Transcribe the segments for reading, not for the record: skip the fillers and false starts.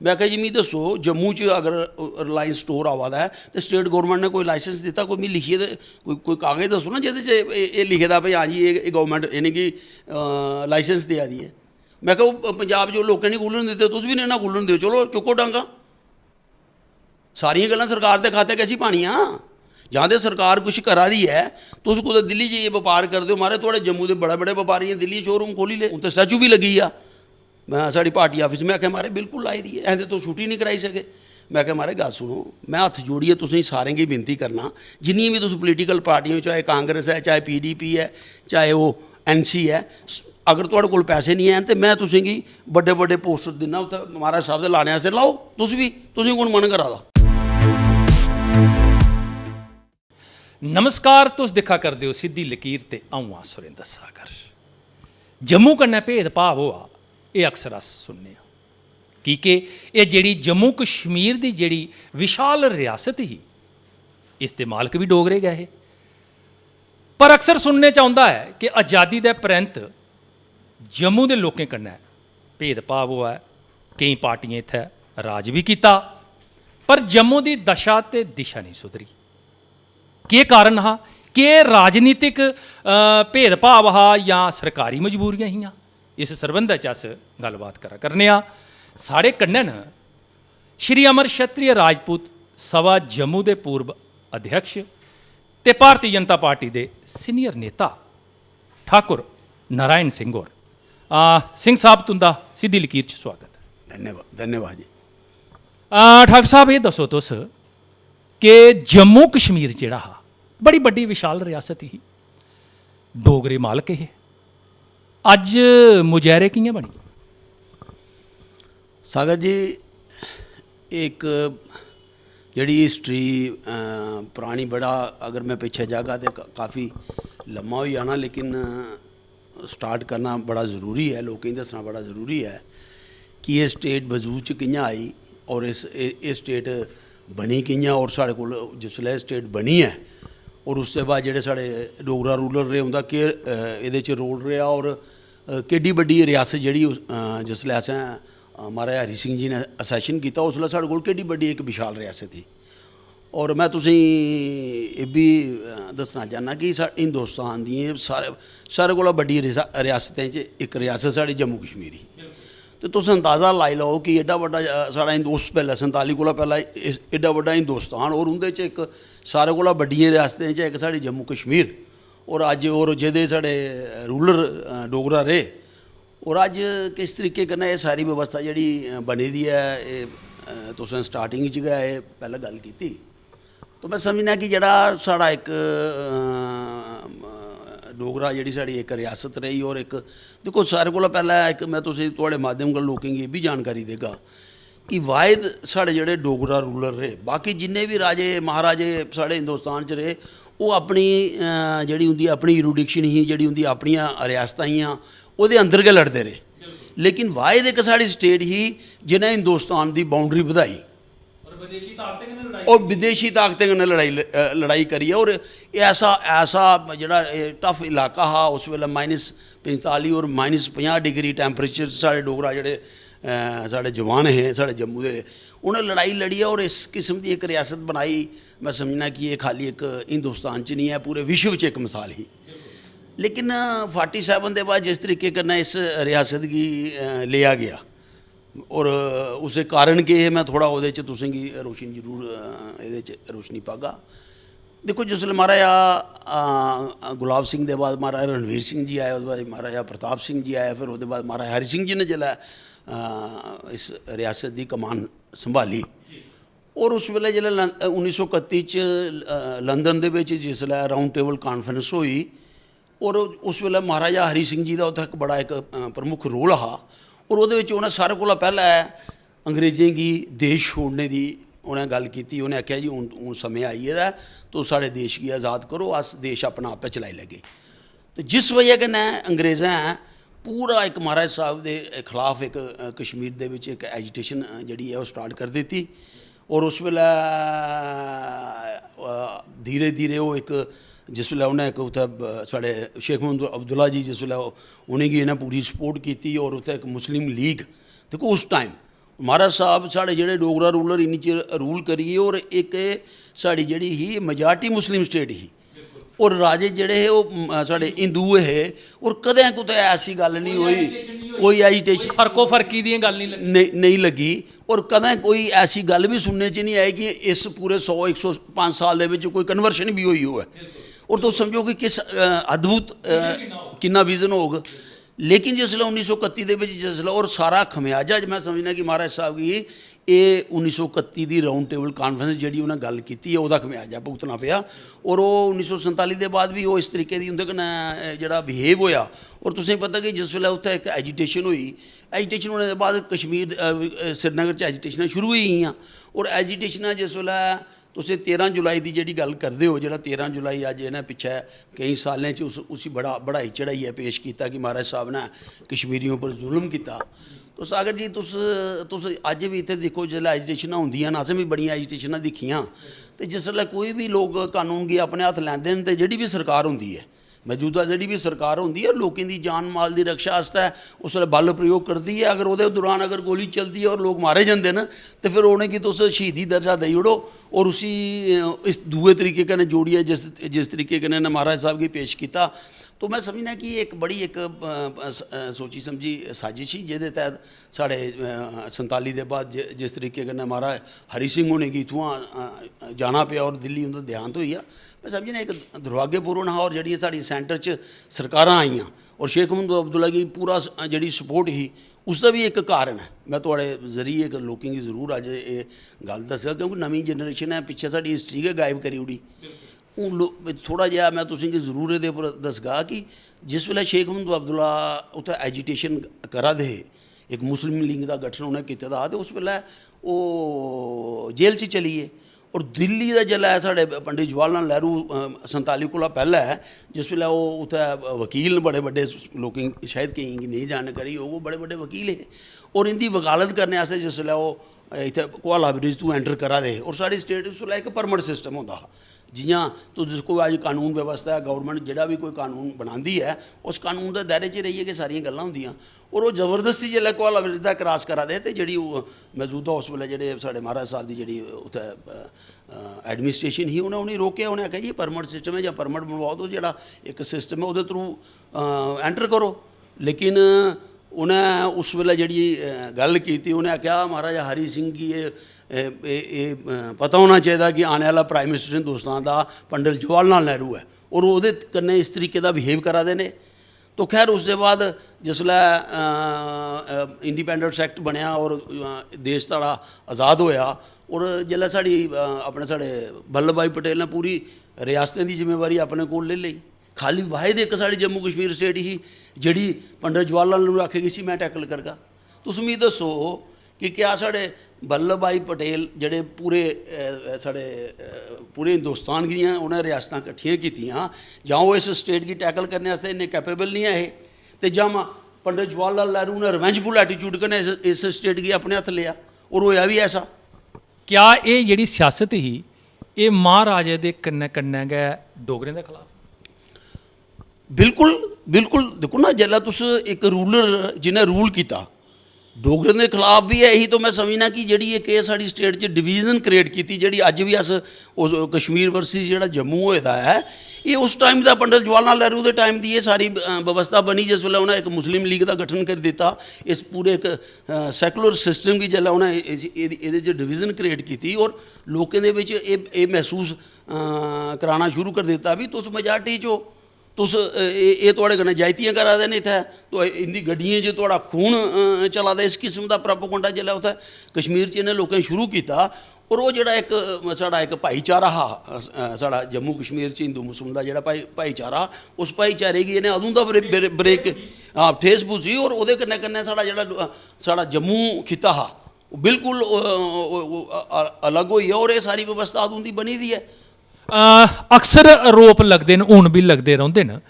मैं कहा जी मी दसो जम्मू च अगर रिलायंस स्टोर आवा दा है तो स्टेट गौरमेंट ने कोई लाइसेंस दिता, कोई मी लिखिए कोई कागज़ दसो ना जिहदे च एह् लिखे दा भाई हाँ जी ये गौरमेंट इनेंगी लाइसेंस देआ दी है। मैं कहा पंजाब जो लोकें नहीं खुल्लन दित्ते तुस भी नहीं ना खुल्लन दिओ, चलो चुक्को डांगा। सारियां गल्लां सरकार दे खाते कैसी पानियां जां ते सरकार कुछ करा दी है, तुस कुदै दिल्ली जाइयै बपार करदे हो, महाराज थुआढ़े जम्मू दे बड़े बड़े बपारी हैं दिल्ली शोरूम खोली ले, हून ते स्टैचू भी लगी आ। मैं साड़ी पार्टी ऑफिस में आख्या महाराज बिल्कुल लाई दी है, ऐसे तो छुट्टी नहीं कराई सके। मैं आख्या महाराज गल सुनो, मैं हत्थ जोड़िए तुसें सारें गी विनती करना, जिन्नियां भी तुस पोलीटिकल पार्टियां, चाहे कांग्रेस है, चाहे PDP है, चाहे वो NC है, अगर तुहाड़े कोल पैसे नहीं हैन तो मैं तुसेंगी बड़े बड़े पोस्टर दिन्ना उत्थे महाराज साहब दे लाने आस्तै, लाओ तुस भी, तुसें कौन मन करा दा। नमस्कार, तुस दिक्खा करदे हो सिद्धी लकीर ते अ'ऊं आं सुरेंद्र सागर। जम्मू कन्नै भेदभाव होआ ये अक्सर अस सुनने की ये जेड़ी जम्मू कश्मीर दी जेड़ी विशाल रियासत ही इसदे मालक भी डोगरे गए हे, पर अक्सर सुनने च औंदा है कि आज़ादी दे परैंत जम्मू दे लोकें कन्नै भेदभाव होआ है, केईं पार्टियां इत्थै राज भी कीता, पर जम्मू दी दशा ते दिशा नहीं सुधरी। केह् कारण हा? केह् राजनीतिक भेदभाव हा जां सरकारी मजबूरियां हियां? इस सरबंधै च अस गल्लबात करा करने आं। साढ़े कन्नै न श्री अमर क्षत्रिय राजपूत सभा जम्मू दे पूर्व अध्यक्ष ते भारती जनता पार्टी दे सीनियर नेता ठाकुर नारायण सिंह होर। सिंह साहब तुंदा सिद्धी लकीर च स्वागत है। धन्यवाद जी। ठाकुर साहब ये दसो तुस कि जम्मू कश्मीर जेड़ा हा बड़ी बड्डी विशाल रियासत ही, डोगरे मालक हे, अज मुजैरे कि'यां बनी? सागर जी एक जड़ी हिस्टरी पुरानी बड़ा अगर मैं पिछे जागा तो काफ़ी लम्मा हो जाना, लेकिन स्टार्ट करना बड़ा ज़रूरी है, लोकें दसना बड़ा ज़रूरी है कि ये स्टेट वजूद च कि'यां आई और इस स्टेट बनी कि'यां, और साढ़े कोल जिसलै स्टेट बनी है और उसके बाद जेह्ड़े साढ़े डोगरा रूलर रेह् उंदा केह् एह्दे च रोल रेहा, और केड्डी बड्डी रियासत जेह्ड़ी जिसलै असें महाराज हरी सिंह जी ने असैशन किया उसलै साढ़े कोल केड्डी बड्डी एक विशाल रियासत थी। और मैं तुसेंगी एह् बी दस्सना चाहना कि हिंदुस्तान दियें सारे कोला बड्डी रियासतें च एक रियासत साढ़ी जम्मू कश्मीर ही। तो तुस अंदाज़ा लाई लैओ कि एड्डा बड्डा साढ़ा उस पैह्ले 47 कोला पैह्ले एड्डा बड्डा हिंदुस्तान, और उंदे च एक सारे कोला बड्डियें रियासतें च एक साढ़ी जम्मू कश्मीर, और अज्ज और जेह्दे साढ़े रूलर डोगरा रेह्, और अज्ज किस तरीके कन्नै एह् सारी व्यवस्था जेह्ड़ी बनी दी है, एह् तुसें स्टार्टिंग च गै एह् पैह्लें गल्ल कीती। तो मैं समझना कि जेह्ड़ा साढ़ा एक डोगरा जेह्ड़ी साढ़ी एक रियासत रही, और एक दिक्खो सारे कोला पैह्लें एक मैं तुसें थुआढ़े माध्यम कन्नै लोकें गी एह् बी जानकारी देगा कि वाहिद साढ़े जेह्ड़े डोगरा रूलर रेह्, बाकी जिन्ने भी राजे महाराजे साढ़े हिंदुस्तान च रेह्, ओह् अपनी जेह्ड़ी उंदी अपनी यूरिडिक्शन ही, जेह्ड़ी उंदी अपनियां रियासतां हियां, ओह्दे अंदर गै लड़दे रेह्। लेकिन वाहिद एक साढ़ी स्टेट ही जिन्हें हिंदुस्तान दी बाउंड्री बधाई और विदेशी ताकतें कन्नै लड़ाई करिए, और ऐसा जेह्ड़ा टफ इलाका हा उस वेल्लै -45 और -50 डिग्री टैंपरेचर साढ़े डोगरा जेह्ड़े साढ़े जवान हे साढ़े जम्मू दे, उ'नें लड़ाई लड़ियै और इस किस्म की एक रियासत बनाई। मैं समझना कि ये खाली एक हिंदुस्तान च नहीं है, पूरे विश्व च एक मिसाल ही। लेकिन 47 दे बाद जिस तरीके कन्नै इस रियासत गी लिया गया, और उस कारण के मैं थोड़ा ओह्दे च तुसेंगी रोशनी जरूर एह्दे च रोशनी पागा। देखो जिसलै महाराजा गुलाब सिंह दे बाद महाराजा रणवीर सिंह जी आए, ओह्दे बाद महाराजा प्रताप सिंह जी आए, फिर ओह्दे बाद महाराजा हरि सिंह जी ने जिसलै इस रियासत की कमान संभाली, और उस वेले जिसलै 1931 च लंदन दे बिच जिसलै राउंड टेबल कॉन्फ्रेंस होई, और उस वेले महाराजा हरि सिंह जी का उत्थै एक बड़ा एक प्रमुख रोल हा, और उहदे विच उ'नें सारे कोला पैह्ले अंग्रेज़ें गी देश छोड़ने दी उ'नें गल्ल कीती। उ'नें आखेआ जी हून समय आई गेदा ऐ, तुस साढ़े देश गी आज़ाद करो, अस देश अपना आपै चलाई लैगे। तो जिस वजह कन्नै अंग्रेज़ें पूरा एक महाराज साहब के खिलाफ एक कश्मीर दे विच एक एजिटेशन जिहड़ी है ओह् स्टार्ट कर दित्ती, और उस वेल्लै धीरे धीरे ओह् एक जिस वेल्लै उ'नें इक उत्थै साढ़े शेख मोहम्मद अब्दुल्ला जी जिस वेल्लै उ'नेंगी इ'नें पूरी सपोर्ट कीती, और उत्थै इक मुस्लिम लीग, देखो उस टाइम महाराज साहब साढ़े जेह्ड़े डोगरा रूलर इन्नी चिर रूल करिए और एक साढ़ी जेह्ड़ी ही मेजॉरिटी मुस्लिम स्टेट ही और राजे जेह्ड़े हे ओह् साढ़े हिंदू हे और कदें कुतै ऐसी गल्ल नहीं होई कोई एजिटेशन फर्को फर्की दी गल नहीं लगी नहीं लगी और कदें कोई ऐसी गल भी सुनने च नहीं आई कि इस पूरे 100-105 साल दे विच कोई कन्वर्शन भी होई होऐ और तुस समझो कि किस अद्भुत किन्ना विजन होग। लेकिन जिसलै 1931 दे विच जिसलै और सारा खमियाजा मैं समझना कि महाराज साहब गी ਇਹ 1931 ਦੀ ਰਾਉਂਡ ਟੇਬਲ ਕਾਨਫਰੰਸ ਜਿਹੜੀ ਉਹਨਾਂ ਗੱਲ ਕੀਤੀ ਹੈ ਉਹਦਾ ਖਮਿਆਜਾ ਭੁਗਤਣਾ ਪਿਆ ਔਰ ਉਹ 1947 ਦੇ ਬਾਅਦ ਵੀ ਉਹ ਇਸ ਤਰੀਕੇ ਦੀ ਉਹਦੇ ਕਨੇ ਜਿਹੜਾ ਬਿਹੇਵ ਹੋਇਆ ਔਰ ਤੁਸੀਂ ਪਤਾ ਕਿ ਜਿਸ ਵੇਲੇ ਉੱਥੇ ਇੱਕ ਐਜੀਟੇਸ਼ਨ ਹੋਈ ਐਜੀਟੇਸ਼ਨ ਹੋਣ ਦੇ ਬਾਅਦ ਕਸ਼ਮੀਰ श्रीनगर 'ਚ ਐਜੀਟੇਸ਼ਨਾਂ ਸ਼ੁਰੂ ਹੋਈ ਗਈਆਂ ਔਰ ਐਜੀਟੇਸ਼ਨਾਂ ਜਿਸ ਵੇਲੇ ਤੁਸੀਂ 13 ਜੁਲਾਈ ਦੀ ਜਿਹੜੀ ਗੱਲ ਕਰਦੇ ਹੋ ਜਿਹੜਾ 13 ਜੁਲਾਈ ਅੱਜ ਇਹਨਾਂ ਪਿੱਛੇ ਕਈ ਸਾਲਾਂ 'ਚ ਉसी बढ़ाई चढ़ाई है पेश किया कि महाराज साहब ने कश्मीरियों पर जुल्म किया। तो सागर जी तुस अज भी इत्थे देखो जिसलै एजिटेशनां होंदियां न असें भी बड़ियां एजिटेशनां दिक्खियां ते जिसलै कोई भी लोग कानून गी अपने हत्थ लैंदे न ते जेह्ड़ी भी सरकार होंदी है मौजूदा जी भी सरकार होंदी है लोगों की जान माल की रक्षा आस्तै उस वेल्ले बल प्रयोग करती है अगर वो दौरान अगर गोली चलती है और लोग मारे जाते हैं तो फिर उन्हें कि तुस शहीदी दर्जा देई ओड़ो और उसी इस दूए तरीके कन्नै जोड़िए जिस तरीके कन्नै महाराज साहब की पेश किया। तो मैं समझना कि एक बड़ी एक सोची समझी साजिश ही जिहदे तहत साढ़े 47 के बाद जिस तरीके कन्नै महाराज हरि सिंह होने की इत्थुआं जाना पिया और दिल्ली उंदा देहांत होई आ मैं समझना एक दुर्भाग्यपूर्ण हा और जी साड़ी सेंटर च सरकारां आईयां और शेख महमूद अब्दुल्ला की पूरा जी सपोर्ट ही उसका भी एक कारण है। मैं थोड़े जरिए एक लोगों की जरूर अज ये गल दस्सेआ क्योंकि नवीं जनरेशन है पिछे साड़ी हिस्टरी गै गायब करी ओड़ी हूँ थोड़ा जहा मैं तुसेंगी जरूर ये पर दसगा कि जिस वेले शेख महमूद अब्दुल्ला उत्थे एजिटेशन करा दे एक मुस्लिम लीग का गठन उन्हें किया था तो उस वेले वो जेल च चलिए और दिल्ली का जिला साढ़े पंडित जवाहर लाल नेहरू 47 कोला पहले है जिस वेले वो उत्थे वकील बड़े बड़े लोग शायद कहीं नहीं जानकारी हो वो बड़े बड़े वकील है और इनकी वकालत करने जिस वेले वो इतने कोहाला ब्रिज तू एंटर करा दे और साड़ी स्टेट उस वेले एक परमट सिस्टम होंदा जियां तो जिस कोई अज कानून व्यवस्था है गवर्नमेंट जोड़ा भी कोई कानून बनाती है उस कानून के दायरे च रहिए कि सारिया गल्लां होंदियां और वो जबरदस्ती जिसलै कोहाला ब्रिज का क्रॉस करा दे तो जी मौजूदा उस वेले जे साढ़े महाराज साहब की जी उत्थे एडमिनिस्ट्रेशन ही उन्हें रोकया उन्हें आख्या जी परमट सिस्टम है या परमट बनवाओ तो जो एक सिस्टम है वो थ्रू एंटर करो। लेकिन उन्हें उस वेले जी गल की उन्हें आख्या महाराजा हरि सिंह की ये पता होना चाहिए कि आने वाला प्राइम मिनिस्टर हिंदुस्तान का पंडित जवाहर लाल नेहरू है और वो कन्नै इस तरीके का बिहेव करा दे ने। तो खैर उसके बाद जिसलै इंडिपेंडेंस एक्ट बनया और देश साढ़ा आज़ाद होया और जिसलै साड़ी अपने साढ़े वल्लभ भाई पटेल ने पूरी रियासतें की जिम्मेवारी अपने कोल ले ली खाली वाहिद एक साड़ी जम्मू कश्मीर स्टेट ही जिहड़ी पंडित जवाहर लाल नेहरू आखेगी सी मैं टैकल करगा। तुस मिगी दसो कि क्या साढ़े वल्लभ भाई पटेल जेडे पूरे साढ़े पूरे हिंदुस्तान की उन्हें रियासतां कट्ठियां कीतियां जां वो इस स्टेट की टैकल करने वास्ते इन्ने कैपेबल नहीं है तो जां पंडित जवाहर लाल नेहरू ने रिवेंजफुल एटीट्यूड कन्नै इस स्टेट की अपने हत्थ लिया और होया भी ऐसा। क्या ये जिहड़ी सियासत ही ये महाराजे दे कन्नै कन्नै गै डोगरें दे खिलाफ? बिल्कुल बिल्कुल देखो ना जिसलै तुस एक रूलर जिन्हें रूल किया डोगरें के खिलाफ भी है यही। तो मैं समझना कि जी एक साड़ी स्टेट च डिवीजन क्रिएट की जी अज भी अस कश्मीर वर्सिस जो जम्मू होता है ये उस टाइम का पंडित जवाहर लाल नेहरू के टाइम की ये सारी व्यवस्था बनी जिस वेले उन्हें एक मुस्लिम लीग का गठन कर दिता इस पूरे एक सैकुलर सिस्टम की जिसलै उन्हें ये डिवीजन क्रिएट की और लोगों के महसूस कराना शुरू कर दिता भी तुस मेजॉरिटी चो तुस ये थोड़े कन्नै जायतियां करा दे ने इत्थै तो इंदी गड्डियें च थोड़ा खून चला दा इस किस्म का प्रोपोगंडा जिसलै उत्थै कश्मीर च इन्हें लोकें शुरू किया और वो जोड़ा एक साढ़ा एक भाईचारा हा साढ़ा जम्मू कश्मीर च हिंदू मुस्लिम का जोड़ा भाईचारा उस भाईचारे की इन्हें अदूं दा ब्रेक हाँ ठेस पुजी और वो कन्नै कन्नै साढ़ा जोड़ा साढ़ा जम्मू खिता हा बिल्कुल अलग होई और ये सारी व्यवस्था अदूं दी बनी दी है। अक्सर आरोप लगते हैं हूँ भी लगते रहते हैं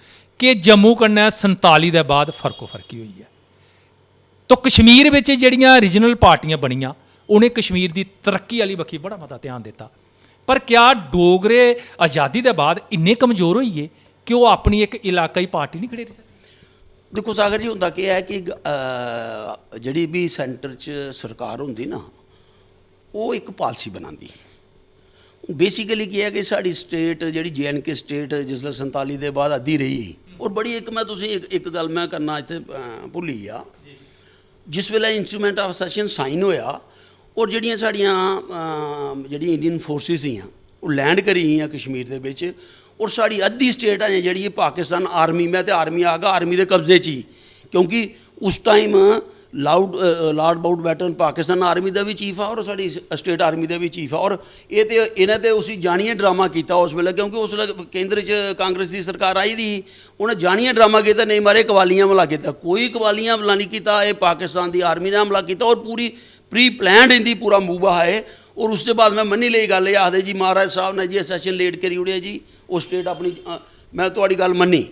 कि जम्मू कन्नै 47 के बाद फर्को फर्की हुई है तो कश्मीर में जड़ियाँ रीजनल पार्टियां बनियां उन्हें कश्मीर की तरक्की वाली बक्खी बड़ा मता ध्यान दिता पर क्या डोगरे आज़ादी के बाद इन्ने कमज़ोर होइए कि वो अपनी एक इलाकाई पार्टी नहीं खड़े रही सकते? ਦੇਖੋ ਸਾਗਰ ਜੀ, ਹੁੰਦਾ ਕੀ ਹੈ ਕਿ ਜਿਹੜੀ ਵੀ ਸੈਂਟਰ 'ਚ ਸਰਕਾਰ ਹੁੰਦੀ ਨਾ, ਉਹ ਇੱਕ ਪਾਲਿਸੀ ਬਣਾਉਂਦੀ। ਬੇਸਿਕਲੀ ਕੀ ਹੈ ਕਿ ਸਾਡੀ ਸਟੇਟ ਜਿਹੜੀ JNK ਸਟੇਟ ਜਿਸਲੇ 47 ਦੇ ਬਾਅਦ ਅੱਧੀ ਰਹੀ, ਔਰ ਬੜੀ ਇੱਕ ਮੈਂ ਤੁਸੀਂ ਇੱਕ ਗੱਲ ਮੈਂ ਕਰਨਾ ਇੱਥੇ ਭੁੱਲੀ ਆ, ਜਿਸ ਵੇਲੇ ਇੰਸਟਰੂਮੈਂਟ ਆਫ ਸੈਸ਼ਨ ਸਾਈਨ ਹੋਇਆ ਔਰ ਜਿਹੜੀਆਂ ਸਾਡੀਆਂ ਜਿਹੜੀ ਇੰਡੀਅਨ ਫੋਰਸਿਸ ਸੀਆਂ ਉਹ ਲੈਂਡ ਕਰੀ ਗਈਆਂ ਕਸ਼ਮੀਰ ਦੇ ਵਿੱਚ, ਔਰ ਸਾਡੀ ਅੱਧੀ ਸਟੇਟ ਹੈ ਜਿਹੜੀ ਇਹ ਪਾਕਿਸਤਾਨ ਆਰਮੀ, ਮੈਂ ਤੇ ਆਰਮੀ ਆ ਗਿਆ ਆਰਮੀ ਦੇ ਕਬਜ਼ੇ 'ਚ ਹੀ, ਕਿਉਂਕਿ ਉਸ time Lord Mountbatten Pakistan army ਦਾ ਵੀ ਚੀਫ ਆ ਔਰ ਸਾਡੀ ਸਟੇਟ ਆਰਮੀ ਦਾ ਵੀ ਚੀਫ ਆ, ਔਰ ਇਹ ਤੇ ਇਹਨਾਂ ਤੇ ਉਸੀ ਜਾਣੀਏ ਡਰਾਮਾ ਕੀਤਾ ਉਸ ਵੇਲੇ, ਕਿਉਂਕਿ ਉਸ ਵੇਲੇ ਕੇਂਦਰ 'ਚ ਕਾਂਗਰਸ ਦੀ ਸਰਕਾਰ ਆਈ ਦੀ, ਉਹਨੇ ਜਾਣੀਏ ਡਰਾਮਾ ਕੀਤਾ, ਨਹੀਂ ਮਾਰੇ ਕਵਾਲੀਆਂ ਹਮਲਾ ਕੀਤਾ, ਕੋਈ ਕਵਾਲੀਆਂ ਹਮਲਾ ਨਹੀਂ ਕੀਤਾ, ਇਹ ਪਾਕਿਸਤਾਨ ਦੀ ਆਰਮੀ ਨੇ ਹਮਲਾ ਕੀਤਾ, ਔਰ ਪੂਰੀ ਪ੍ਰੀ ਪਲੈਨਡ ਇਹਦੀ ਪੂਰਾ ਮੂਵ ਹੈ। ਔਰ ਉਸ ਤੋਂ ਬਾਅਦ ਮੈਂ ਮੰਨੀ ਲਈ ਗੱਲ, ਇਹ ਆਖਦੇ ਜੀ ਮਹਾਰਾਜ ਸਾਹਿਬ ਨੇ ਜੀ ਸੈਸ਼ਨ ਲੇਟ ਕਰੀ ਉੜਿਆ ਜੀ, ਉਹ ਸਟੇਟ ਆਪਣੀ, ਮੈਂ ਤੁਹਾਡੀ ਗੱਲ ਮੰਨੀ,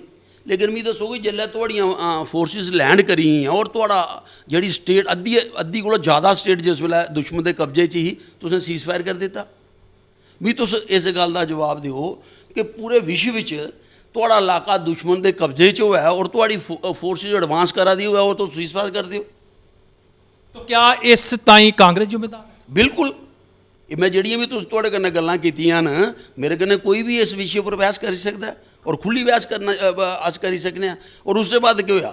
ਲੇਕਿਨ ਮੈਨੂੰ ਦੱਸੋਗੇ ਜਿੱਲੇ ਤੁਹਾਡੀਆਂ ਫੋਰਸਿਸ ਲੈਂਡ ਕਰੀ ਔਰ ਤੁਹਾਡਾ ਜਿਹੜੀ ਸਟੇਟ ਅੱਧੀ ਕੋਲੋਂ ਜ਼ਿਆਦਾ ਸਟੇਟ ਜਿਸ ਵੇਲੇ ਦੁਸ਼ਮਣ ਦੇ ਕਬਜ਼ੇ 'ਚ ਹੀ, ਤੁਸੀਂ ਸੀਜ਼ਫਾਇਰ ਕਰ ਦਿੱਤਾ। ਵੀ ਤੁਸੀਂ ਇਸ ਗੱਲ ਦਾ ਜਵਾਬ ਦਿਓ ਕਿ ਪੂਰੇ ਵਿਸ਼ਵ ਵਿੱਚ ਤੁਹਾਡਾ ਇਲਾਕਾ ਦੁਸ਼ਮਣ ਦੇ ਕਬਜ਼ੇ 'ਚ ਹੋਇਆ ਔਰ ਤੁਹਾਡੀ ਫੋਰਸਿਸ ਐਡਵਾਂਸ ਕਰਾ ਦੀ ਹੋਇਆ, ਉਹ ਤੁਸੀਂ ਸੀਜ਼ਫਾਇਰ ਕਰ ਦਿਓ। ਤਾਂ ਕਿਆ ਇਸ ਤਾਈਂ ਕਾਂਗਰਸ ਜ਼ਿੰਮੇਦਾਰ? ਬਿਲਕੁਲ। ਇਹ ਮੈਂ ਜਿਹੜੀਆਂ ਵੀ ਤੁਸੀਂ ਤੁਹਾਡੇ ਕन्नै ਗੱਲਾਂ ਕੀਤੀਆਂ ਨਾ, ਮੇਰੇ ਕन्नै ਕੋਈ ਵੀ ਇਸ ਵਿਸ਼ੇ पर बहस कर सकता है और खुली बहस करना अस करी सकने। और उसके बाद क्या होया,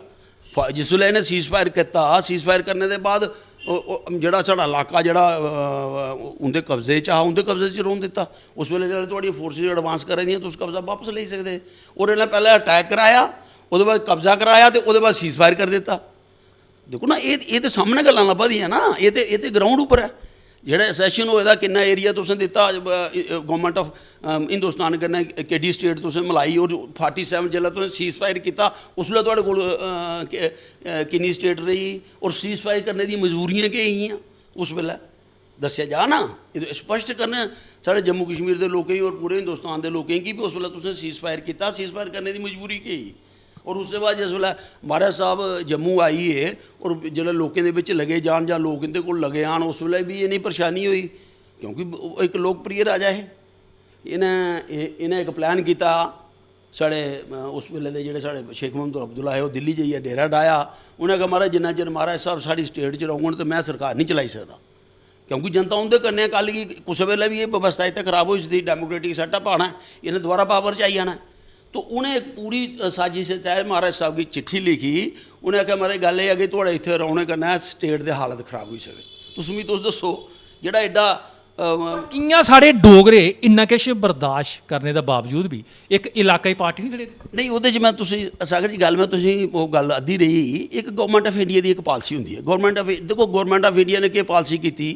जिसलै इन्हें सीज़ फायर किया, सीज़ फायर करने के बाद ਜਿਹੜਾ ਸਾਡਾ ਇਲਾਕਾ ਜਿਹੜਾ ਉਹਦੇ ਕਬਜ਼ੇ 'ਚ ਆ, ਉਹਦੇ ਕਬਜ਼ੇ 'ਚ ਰੋਣ ਦਿੱਤਾ। ਉਸ ਵੇਲੇ ਜਦੋਂ ਤੁਹਾਡੀਆਂ ਫੋਰਸਿਸ ਐਡਵਾਂਸ ਕਰ ਰਹੀਆਂ, ਤੁਸੀਂ ਕਬਜ਼ਾ ਵਾਪਸ ਲੈ ਸਕਦੇ। ਔਰ ਇਹਨਾਂ ਪਹਿਲਾਂ ਅਟੈਕ ਕਰਾਇਆ, ਉਹਦੇ ਬਾਅਦ ਕਬਜ਼ਾ ਕਰਾਇਆ ਤੇ ਉਹਦੇ ਬਾਅਦ ਸੀਜ਼ ਫਾयर ਕਰ ਦਿੱਤਾ। ਦੇਖੋ ਨਾ, ਇਹ ਤੇ ਸਾਹਮਣੇ ਗੱਲਾਂ ਲੱਭਦੀਆਂ ਨਾ, ਇਹ ਤੇ ਗਰਾਊਂਡ ਉੱਪਰ ਹੈ। ਜਿਹੜਾ ਸੈਸ਼ਨ ਹੋਏ ਦਾ ਕਿੰਨਾ ਏਰੀਆ ਤੁਸੀਂ ਦਿੱਤਾ ਗੌਰਮੈਂਟ ਆਫ ਹਿੰਦੁਸਤਾਨ ਕन्नै केडी स्टेट ਤੁਸੀਂ ਮਿਲਾਈ, ਔਰ 47 ਜਿਹੜਾ ਤੁਸੀਂ ਸੀਜ਼ ਫਾयर ਕੀਤਾ ਉਸ ਵੇਲੇ ਤੁਹਾਡੇ ਕੋਲ ਕਿੰਨੀ ਸਟੇਟ ਰਹੀ, ਔਰ ਸੀਜ਼ ਫਾयर ਕਰਨੇ ਦੀ ਮਜਬੂਰੀਆਂ ਕੀ ਹੈਗੀਆਂ ਉਸ ਵੇਲੇ ਦੱਸਿਆ ਜਾ ਨਾ। ਇਹ ਸਪਸ਼ਟ ਕਰਨਾ ਸਾਡੇ ਜੰਮੂ ਕਸ਼ਮੀਰ ਦੇ ਲੋਕਾਂ ਹੀ ਔਰ ਪੂਰੇ ਹਿੰਦੁਸਤਾਨ ਦੇ ਲੋਕਾਂ ਕੀ ਵੀ ਉਸ ਵੇਲੇ ਤੁਸੀਂ ਸੀਜ਼ ਫਾयर ਕੀਤਾ, ਸੀਜ਼ ਫਾयर करने की मजबूरी की। और उसके बाद जिस वे महाराज साहब जम्मू आई है और जो लोगों के लगे जान या लोग इनके को लगे आन, उस वे भी इन्नी परेशानी हुई, क्योंकि एक लोकप्रिय राजा है। इन्हें एक प्लान किया साढ़े उस वेले के जोड़े साढ़े शेख मोहम्मद अब्दुल्ला है, वो दिल्ली जाइए डेरा डाया। उन्हें कहा महाराज जिन्ना चिर महाराज साहब साड़ी स्टेट च रहूंगे तो मैं सरकार नहीं चलाई सकता, क्योंकि जनता उनके कन्नै कल की कुछ वेले भी ये व्यवस्था इतने खराब हुई थी, डेमोक्रेटिक सैटअप आना, इन्हें दोबारा पावर च आई जाना। तो उन्हें एक पूरी साजिश तहत महाराज साहब की चिट्ठी लिखी। उन्हें आख्या महाराज गल ये है कि थोड़े इतने रौने कन्नै स्टेट की हालत खराब हुई सकती। तुम भी तुस दसो जेड़ा एडा कियां साढ़े डोगरे इन्ना किश बर्दाश्त करने के बावजूद भी एक इलाकाई पार्टी नहीं खड़े नहीं वो मैं तुसी सागर जी गल मैं तुसी वो गल अद्धी रही। एक गवर्नमेंट ऑफ इंडिया की एक पॉलिसी होंदी है। गवर्नमेंट ऑफ देखो गवर्नमेंट ऑफ इंडिया ने क्या पॉलिसी की,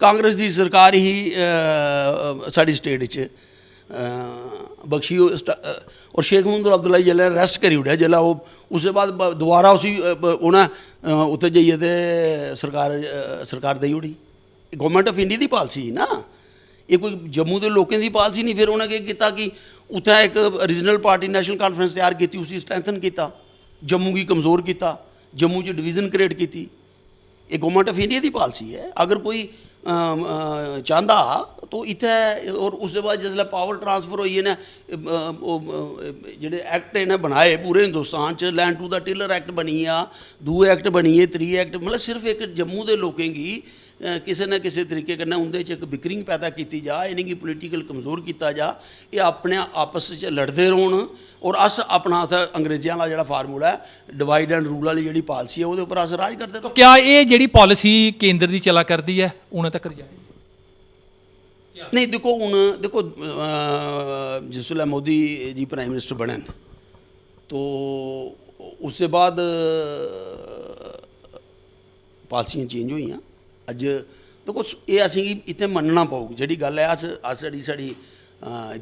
कांग्रेस की सरकार ही साड़ी स्टेट च बख्शी और शेख मोहम्मद अब्दुल्ला जिले अरेस्ट करी उड़िया। जिला वो उसके बाद दोबारा उसी उन्हें उत्थे जाइए तो सरकार दी उड़ी। गवर्नमेंट ऑफ इंडिया की पॉलिसी ना, ये कोई जम्मू के लोगों की पॉलिसी नहीं। फिर उन्हें क्या किया कि उत्थे एक रीजनल पार्टी नैशनल कॉन्फ्रेंस तैयार की, उसी स्ट्रैंथन किया, जम्मू की कमज़ोर किया, जम्मू च डिवीज़न क्रिएट की। ये गवर्नमेंट ऑफ इंडिया की पॉलिसी है। अगर कोई चाहता तो इतने और उसके बाद जिसले पावर ट्रांसफर हुई है ना, जेडे एक्ट इन्हें बनाए पूरे हिंदुस्तान च, land to the tiller act बनी आ, 2 एक्ट बनी है, 3 एक्ट, मतलब सिर्फ एक जम्मू के लोगों की किसी न किसी तरीके कन्नै उंदे च एक बिकरिंग पैदा की जा, इन्हें गी पोलीटिकल कमज़ोर किया जा, ये अपने आपस च लड़ते रौन। और अस अपना अंग्रेज़ों वाला जो फार्मूला है डिवाइड एंड रूल वाली जी पॉलिसी है वो अस राज करते। तो क्या ये जी पॉलिसी केंद्र की चला करती है उन्हें तक जाए? नहीं देखो हूँ देखो जिसले मोदी जी प्राइम मिनिस्टर बने तो उसके बाद पॉलिसियाँ चेंज हुई। अज देखो ये असी इतने मनना पऊगी जी गल है। अस साड़ी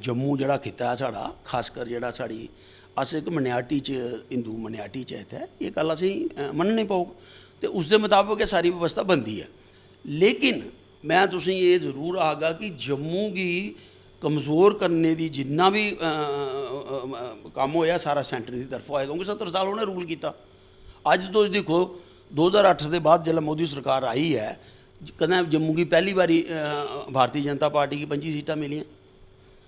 जम्मू जड़ा किता साड़ा खासकर जड़ा साड़ी अस एक मनियाटी च हिंदू मनियाटी च इत्थे ये गल असी मननी पऊग तो उसके मुताबिक सारी व्यवस्था बनती है। लेकिन मैं तुसी ये जरूर आगा कि जम्मू की कमज़ोर करने की जिन्ना भी काम होया सारा सेंटर की तरफों आया, क्योंकि 70 साल उन्हें रूल किया। अज तो देखो 2008 के बाद जब मोदी सरकार आई है, कदें जम्मू की पहली बारी भारतीय जनता पार्टी की 25 सीटां मिलियां।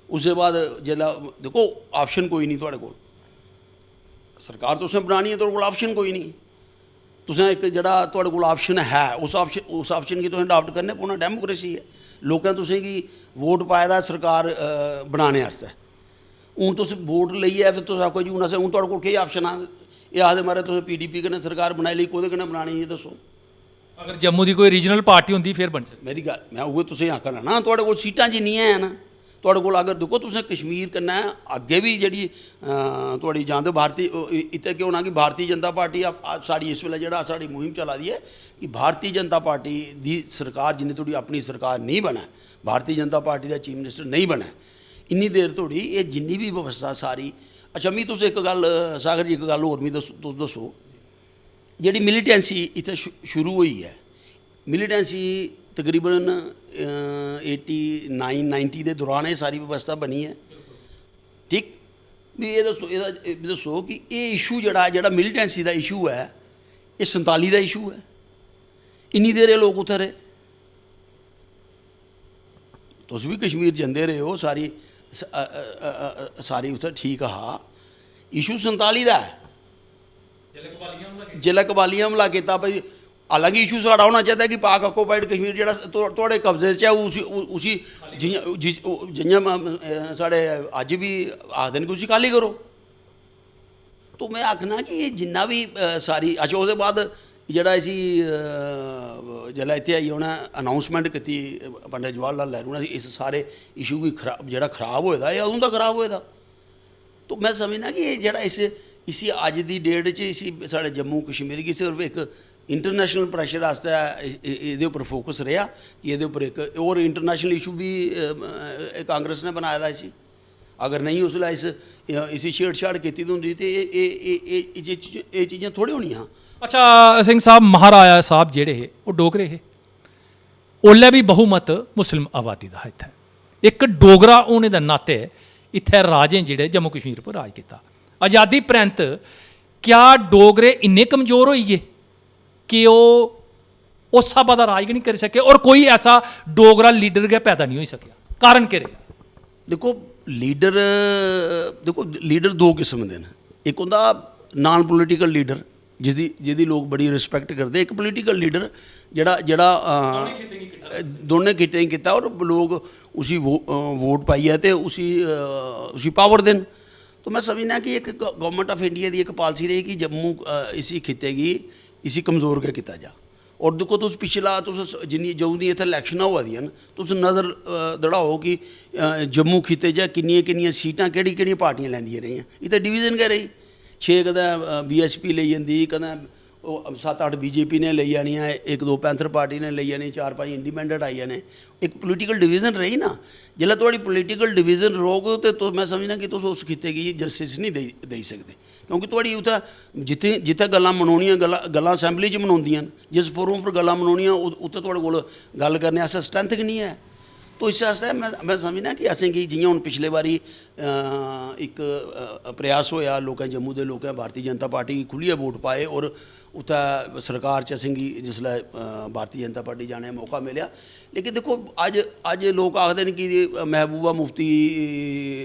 उसके बाद जिला देखो ऑप्शन कोई नहीं थोड़े को, ਸਰਕਾਰ ਤੁਸੀਂ ਬਣਾਉਣੀ ਹੈ, ਤੁਹਾਡੇ ਕੋਲ ਆਪਸ਼ਨ ਕੋਈ ਨਹੀਂ। ਤੁਸੀਂ ਇੱਕ ਜਿਹੜਾ ਤੁਹਾਡੇ ਕੋਲ ਆਪਸ਼ਨ ਹੈ ਉਸ ਆਪਸ਼ਨ गी तुसें अडाप्ट करने पौना। डेमोक्रेसी है, लोकें तुसें गी वोट पाए दा सरकार बनाने आस्तै। हून तुस वोट लेइयै फिर तुस आखो जी हून असें हून तुहाड़े कोल केह् ऑप्शन आ? एह् आखदे म्हाराज तुसें PDP कन्नै सरकार बनाई लेई, कोह्दे कन्नै बनानी एह् दस्सो। अगर जम्मू की कोई रीजनल पार्टी होंदी फिर बन सकती। मेरी गल मैं उ'ऐ तुसेंगी आखा ना, तुहाड़े कोल सीटां जिन्नियां हैन तुहाड़े कोल, अगर दिक्खो तुसें कश्मीर कन्नै अग्गें भी जेह्ड़ी तुहाड़ी जान दे भारती इत्थै केह् होना कि भारतीय जनता पार्टी साढ़ी इस वेल्लै जेह्ड़ा साढ़ी मुहिम चला दी है कि भारतीय जनता पार्टी दी सरकार जिन्नी धोड़ी अपनी सरकार नहीं बनै, भारतीय जनता पार्टी दा चीफ मिनिस्टर नहीं बनै, इन्नी देर धोड़ी एह् जिन्नी भी व्यवस्था सारी। अच्छा मिगी तुस इक गल्ल सागर जी, इक गल्ल होर मिगी तुस दस्सो, जेह्ड़ी मिलीटेंसी इत्थै शुरू होई है, मिलीटेंसी तकरीबन 89-90 के दौरान ये सारी व्यवस्था बनी है, ठीक। भी ये दसो कि ये इशू जेह्ड़ा मिलीटेंसी का इशू है, ये 47 का इशू है। इन्नी देर लोग उत्थै रेह्, तुस भी कश्मीर जंदे रहे हो, सारी उत्थै ठीक हा। इशू 47 का है, जिसलै कबालियां हमला किया भाई। हालांकि इशू साढ़ा होना चाहिए कि पाक ऑक्यूपाइड कश्मीर जो थोड़े कब्जे च है उसी जियां साढ़े अज भी आखते हैं कि उसी खाली करो। तो मैं आखना कि ये जिन्ना भी सारी अच्छा उसके बाद जेह्ड़ा इसी जिसलै इत्थै आई उ'नें अनाउंसमेंट की पंडित जवाहर लाल नेहरू ने इस सारे इशू गी जेह्ड़ा खराब होए दा एह् अदूं दा खराब होए दा। तो मैं समझना कि एह् जेह्ड़ा इसी अज दी डेट च इसी साढ़े जम्मू कश्मीर गी सिर्फ इक इंटरनेशनल प्रैशर आस्तै एह्दे उप्पर फोकस रेहा कि एह्दे उप्पर इक होर इंटरनेशनल इशू भी कांग्रेस ने बनाए दा इसी। अगर नहीं उसलै इसी छेड़छाड़ कीती दी होंदी ते एह् चीज़ां थोड़ी होनियां। अच्छा सिंह साहब, महाराजा साहब जेह्ड़े हे ओह् डोगरे हे, ओल्लै भी बहुमत मुस्लिम आबादी दा इत्थै। इक डोगरा होने दे नाते इत्थै राजें जेह्ड़े जम्मू कश्मीर पर राज कीता। आज़ादी परैंत क्या डोगरे इन्ने कमज़ोर होई गे कि ओह् उस स्हाबा दा राज गै नहीं करी सके और कोई ऐसा डोगरा लीडर गै पैदा नहीं होई सकेआ? कारण केह् रेहा? देखो लीडर दो किस्म दे न। इक होंदा नॉन पोलिटिकल लीडर जिहदी लोग बड़ी रिस्पैक्ट करदे। एक पोलिटिकल लीडर जेह्ड़ा दोनें खित्तें गी कीता और लोग उसी वोट पाइयै ते उसी पावर देन। तो मैं समझना कि एक गौरमेंट ऑफ इंडिया की एक पॉलिसी रही कि जम्मू इसी खित्ते गी इसी कमज़ोर गै कीता जा। और दिक्खो तुस पिछला तुस जिन्नी जदूं दी इत्थै इलैक्शनां होआ दियां न तुस नज़र दड़ाओ कि जम्मू खित्ते च किन्नियां सीटां केह्ड़ी पार्टियां लैंदियां रेहियां। इत्थै डिवीजन गै रेही, 6 कदें BSP लेई जंदी, कदें 7-8 BJP ने लेई जानियां, 1-2 पैंथर पार्टी ने लेई जानी, 4-5 इंडिपेंडेंट आई जाने। एक पोलिटिकल डिवीजन रही ना। जिसलै थोड़ी पोलिटिकल डिवीजन रौह्ग तो मैं समझना कि तुस उस खित्ते गी जस्टिस नहीं देई सकदे, क्योंकि थोड़ी उत्थै जित्थै गल्लां मनोनियां गल्लां असैंबली च मनोंदियां न, जिस फोरम पर गल्लां मनोनियां उत्थै थुआढ़े कोल गल्ल करने आस्तै स्ट्रेंथ गै नहीं है। तो इस आस्तै मैं समझना कि असेंगी जियां हून पिछले बारी एक प्रयास होया लोकें जम्मू दे लोकें भारतीय जनता पार्टी गी खुल्लियै वोट पाए और उत्थै सरकार च असेंगी जिसलै भारतीय जनता पार्टी जाने दा मौका मिलेआ। लेकिन देखो अज लोग आखदे न कि महबूबा मुफ्ती,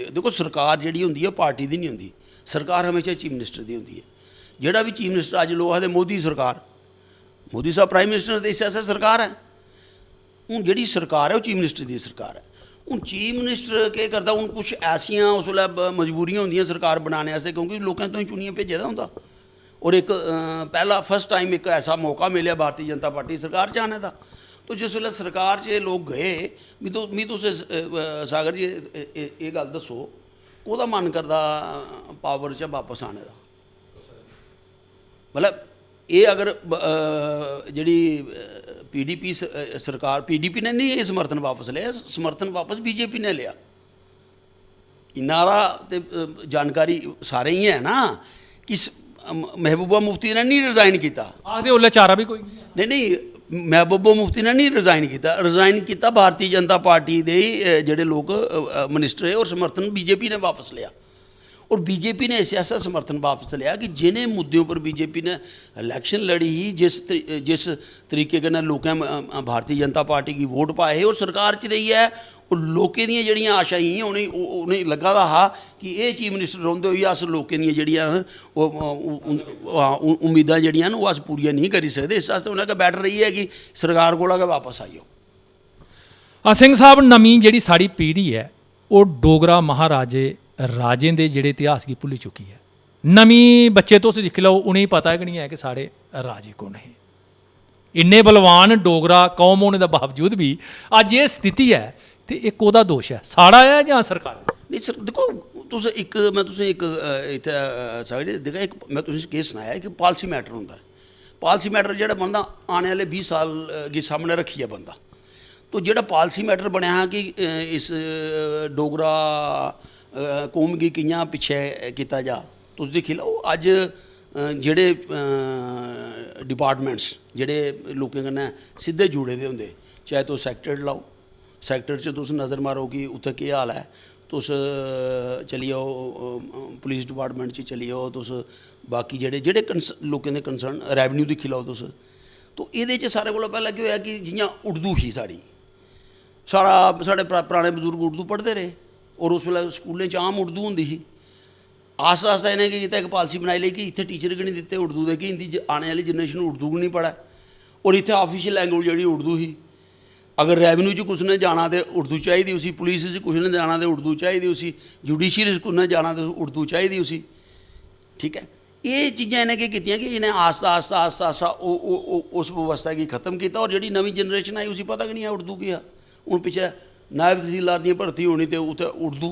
देखो सरकार जेह्ड़ी होंदी है पार्टी दी नहीं होंदी, सरकार हमेशा चीफ मिनिस्टर दी होंदी है। जेह्ड़ा भी चीफ मिनिस्टर अज लोग आखदे मोदी सरकार, मोदी साहब प्राइम मिनिस्टर ते इस आस्तै सरकार है। हूँ जी सरकार है वो चीफ मिनिस्टर की सरकार है। हूँ चीफ मिनिस्टर केह् करदा, हूँ कुछ ऐसियां उस वेल्लै मजबूरियां होंदियां सरकार बनाने आस्तै, क्योंकि लोकें तो ही चुनियै भेजे दा होंदा। और एक पहला फर्स्ट टाइम एक ऐसा मौका मिलेआ भारतीय जनता पार्टी सरकार च आने का। तो जिस वेल्लै सरकार च लोग गए, मी तुस सागर जी ये गल दस्सो, ओह्दा मन करदा पावर च वापस आने का। मतलब ये अगर जिहड़ी PDP सरकार, PDP ने नहीं ये समर्थन वापस लिया, समर्थन वापस BJP ने लिया। इन्ना ते जानकारी सारे ही है ना कि महबूबा मुफ्ती ने नहीं रिजाइन किया। आखदे ओल्लै चारा भी कोई नहीं महबूबा मुफ्ती ने नहीं रिजाइन किया भारतीय जनता पार्टी के जेडे लोग मिनिस्टर है और समर्थन BJP ने वापस लिया। और बीजेपी ने इस ऐसा समर्थन वापस लिया कि जिन्हें मुद्दों पर बीजेपी ने इलैक्शन लड़ी ही जिस तरीके कन्नै लोकें भारतीय जनता पार्टी की वोट पाए और सरकार च रही है और लोकें दियां जेह्ड़ियां आशां ही उ'नें लग्गा दा हा कि एह् चीफ मिनिस्टर रौंह्दे होई अस लोकें दियां जेह्ड़ियां उम्मीदां जेह्ड़ियां न ओह् अस पूरियां नहीं करी सकदे, इस आस्तै उ'नें आखेआ बैटर रही है कि सरकार कोला गै वापस आई जाओ। ਸਿੰਘ ਸਾਹਿਬ नमीं ਜਿਹੜੀ ਸਾਡੀ पीढ़ी है ਉਹ डोगरा महाराजे राजें दे जेह्ड़े इतिहास गी भुल्ली चुकी है। नमीं बच्चे तुस दिक्खी लैओ उ'नेंगी पता गै नहीं है कि साढ़े राजे कु'न हे। इन्ने बलवान डोगरा कौम होने दे बावजूद भी अज्ज एह् स्थिति है ते इक ओह्दा दोश है, साढ़ा है जां सरकार? नहीं सर देखो तुस एक मैं तुसें इक इत्थै साइड दिक्खा एक मैं तुसें केस सनाया कि पालसी मैटर होंदा है। पालसी मैटर जेह्ड़ा बनदा आने आह्ले 20 साल गी सामने रक्खियै बनदा। तो जेह्ड़ा पालसी मैटर बनेआ हा कि इस डोगरा कौम गी कि'यां पिच्छे कीता जा, तुस दिक्खी लैओ अज्ज जेह्ड़े डिपार्टमेंट्स जेह्ड़े लोकें कन्नै सिद्धे जुड़े दे होंदे, चाहे तुस सैक्टर लाओ, सैक्टर च तुस नज़र मारो कि उत्थै केह् हाल है, तुस चली जाओ पुलिस डिपार्टमेंट च चली जाओ, तुस बाकी जेह्ड़े लोकें दे कंसर्न रैवन्यू दिक्खी लैओ तुस। तो एह्दे च सारें कोला पैह्लें केह् होएआ कि जियां उर्दू ही साढ़े पराने बजुर्ग उर्दू पढ़दे रेह् और उस वेल्लै स्कूलें च आम उर्दू होंदी ही। आस्ता आस्ता इ'नें केह् कीता इक पालसी बनाई लेई कि इत्थै टीचर गै नहीं दित्ते उर्दू दे कि इंदी आने आह्ली जनरेशन उर्दू गै नहीं पढ़ै और इत्थै ऑफिशियल लैंग्वेज जेह्ड़ी उर्दू ही। अगर रैवन्यू च कुसै ने जाना ते उर्दू चाहिदी उसी, पुलिस च कुसै ने जाना ते उर्दू चाहिदी उसी, जुडिशरी च कुसै ने जाना ते उर्दू चाहिदी उसी। ठीक है, एह् चीज़ां इ'नें केह् कीतियां कि इ'नें आस्ता आस्ता उस व्यवस्था गी खत्म कीता और जेह्ड़ी नमीं जनरेशन आई उसी पता गै नहीं है उर्दू केह् है। हूँ पिच्छे नायब तहसीलदार दी भर्थी होनी ते उत्थै उर्दू।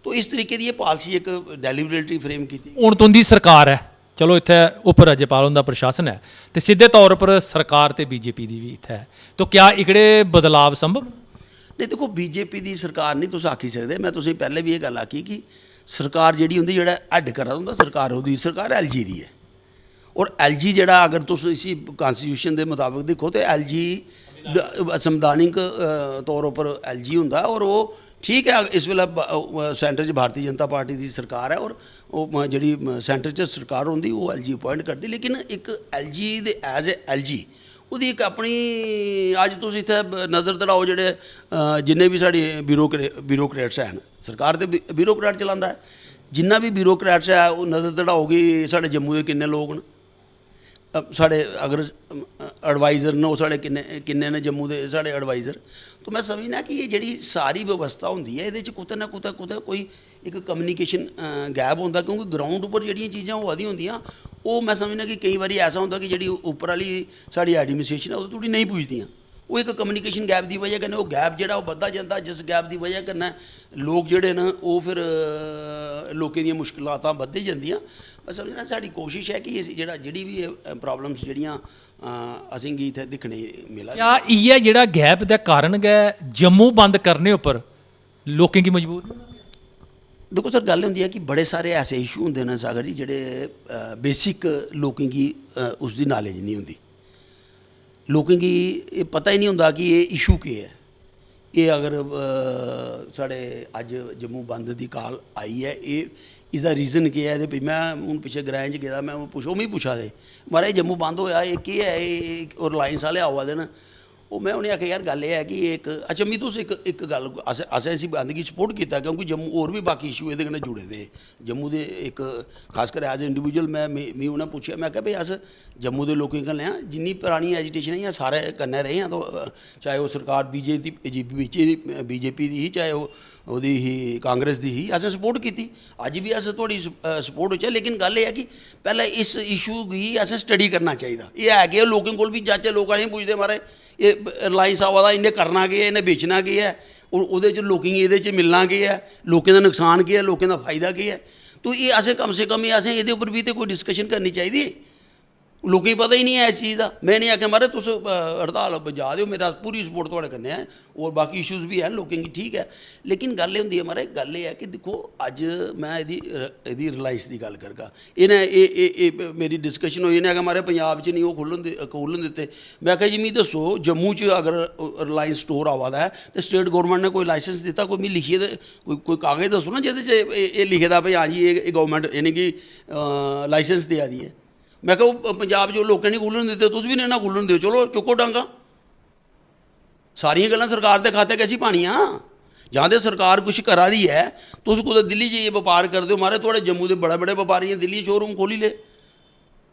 तो इस तरीके दी पालसी एक डेलीबरेटली फ्रेम की। हुण तुंदी सरकार है, चलो इत्थै उप राज्यपाल हुंदा प्रशासन है ते सिद्धे तौर पर सरकार ते बीजेपी दी भी इत्थै है, तो क्या एह्कड़े बदलाव संभव? नहीं देखो बीजेपी दी सरकार नहीं तुस आखी सकदे। मैं तुसें पैह्लें भी एह् गल्ल आखी कि सरकार जेह्ड़ी होंदी जेह्ड़ा हैड करा दा होंदा सरकार ओह्दी सरकार LG दी है और LG जेह्ड़ा अगर तुस इसी कॉन्स्टिट्यूशन दे मुताबिक दिक्खो तो LG संवैधानिक तौर उप्पर LG होंदा और वो ठीक है इस वेल्लै सेंटर च भारतीय जनता पार्टी की सरकार है और वो जी सेंटर च सरकार होंदी वो LG अपॉइंट करती, लेकिन एक LG दे एज ए LG ਉਹਦੀ ਇੱਕ ਆਪਣੀ ਅੱਜ ਤੁਸੀਂ ਇੱਥੇ ਨਜ਼ਰ ਦੜਾਓ ਜਿਹੜੇ ਜਿੰਨੇ ਵੀ ਸਾਡੀ ਬਿਊਰੋਕਰੇਟਸ ਹਨ ਸਰਕਾਰ ਦੇ ਬਿਊਰੋਕਰੇਟ ਚਲਾਉਂਦਾ ਹੈ, ਜਿੰਨਾ ਵੀ ਬਿਊਰੋਕਰੇਟਸ ਹੈ ਉਹ ਨਜ਼ਰ ਦੜਾਓਗੇ ਸਾਡੇ ਜੰਮੂ ਦੇ ਕਿੰਨੇ ਲੋਕ ਨੇ, ਸਾਡੇ ਅਗਰ ਐਡਵਾਈਜ਼ਰ ਨੇ ਉਹ ਸਾਡੇ ਕਿੰਨੇ ਨੇ ਜੰਮੂ ਦੇ ਸਾਡੇ ਐਡਵਾਈਜ਼ਰ। तो मैं समझना कि ये जी सारी व्यवस्था होंगी है ये कुतै ना कुतै कोई एक कम्युनिकेशन गैप होंदा क्योंकि ग्राउंड उपर जी चीज़ां होआ दी होंदियां वो मैं समझना कि कई बार ऐसा होंदा कि जी उपर वाली साड़ी एडमिनिस्ट्रेशन है वो थोड़ी नहीं पुजदियां, वो एक कम्युनिकेशन गैप की वजह कन्नै वो गैप जो बधदा जाता, जिस गैप की वजह कन्नै लोग जोड़े न वो फिर लोगों दी मुश्किलातां बधदी जांदियां। मैं समझना साड़ी कोशिश है कि जी भी प्रॉब्लम्स जड़ियाँ असेंगी इत्थै दिक्खने मिला। क्या इ'यै जेह्ड़ा गैप दे कारण गै जम्मू बंद करने उप्पर लोकें गी मजबूर नहीं? देखो सर गल होंदी है कि बड़े सारे ऐसे इशू होंदे न सागर जी जेह्ड़े बेसिक लोकें गी उसदी नॉलेज नहीं होंदी, लोकें गी एह् पता ही नहीं होंदा कि एह् इशू केह् है। ये अगर साढ़े अज्ज जम्मू बंद दी कॉल आई है एह् इसदा रीज़न केह् है? ते मैं हूँ पिच्छे ग्राएं च गेदा मैं पुच्छो मिगी पुच्छा दे महाराज जम्मू बंद होया एह् केह् है एह् और रिलायंस आह्ले आवा दे न। वो मैं उन्हें आखेआ यार गल एह् है कि एक अच्छा मिगी तुस इक गल असें इसी बंद गी सपोर्ट कीता क्योंकि जम्मू होर भी बाकी इशू एह्दे कन्नै जुड़े दे जम्मू दे एक खासकर एज ए इंडिविजुअल मैं उ'नें पुच्छेआ मैं आखेआ भाई अस जम्मू दे लोकें कन्नै आं जिन्नी परानी एजिटेशन है सारे कन्नै रेह् आं तो चाहे वो सरकार बीजेपी दी ही चाहे ओह्दी ही कांग्रेस दी ही असें सपोर्ट कीती, अज्ज भी अस थोड़ी सपोर्ट च। लेकिन गल एह् है कि पैह्लें इस इशू गी असें स्टडी करना चाहिदा। एह् है कि लोकें कोल भी जाचे लोग असें पुछदे महाराज एह् रिलायंस आवा दा इन्हें करना केह् है इन्हें बेचना केह् है और ओह्दे च लोकें गी एह्दे च मिलना केह् है, लोकें दा नुकसान केह् है, लोकें दा फायदा केह् है। तो ये असें कम से कम असें एह्दे उप्पर भी तो कोई डिस्कशन करनी चाहिदी। लोकें गी पता ही नहीं है इस चीज़ का। मैं नहीं आखेआ महाराज तुस हड़ताल बजा दो, मेरा पूरी सपोर्ट थुआढ़े कन्नै है, और बाकी इशूज़ भी हैन लोकें गी, ठीक है। लेकिन गल्ल एह् होंदी है महाराज, गल्ल एह् है कि दिक्खो अज्ज मैं एह्दी रिलायंस दी गल्ल करगा, इन्हें मेरी डिस्कशन होई, इन्हें आखेआ महाराज पंजाब च नहीं ओह् खोलन दित्ते। मैं आखेआ जी मिगी दस्सो जम्मू च अगर रिलायंस स्टोर आवा दा है ते स्टेट गौरमेंट ने कोई लाइसेंस दित्ता, कोई मिगी लिखियै कोई कागज़ दस्सो ना जेह्दे च एह् लिखे दा भाई हाँ जी एह् गौरमेंट इनेंगी लाइसेंस देआ दी है। मैं कहा पंजाब जो लोकें नहीं खुल्लन दित्ते, तुस भी नहीं ना खुल्लन दिओ, चलो चुक्को डांगा। सारियां गल्लां सरकार दे खाते कैसी पानियां? जां ते सरकार कुछ करा दी है, तुस कुदै दिल्ली जाइयै बपार करदे हो, महाराज थुआढ़े जम्मू दे बड़े बड़े बपारियें दिल्ली शोरूम खोली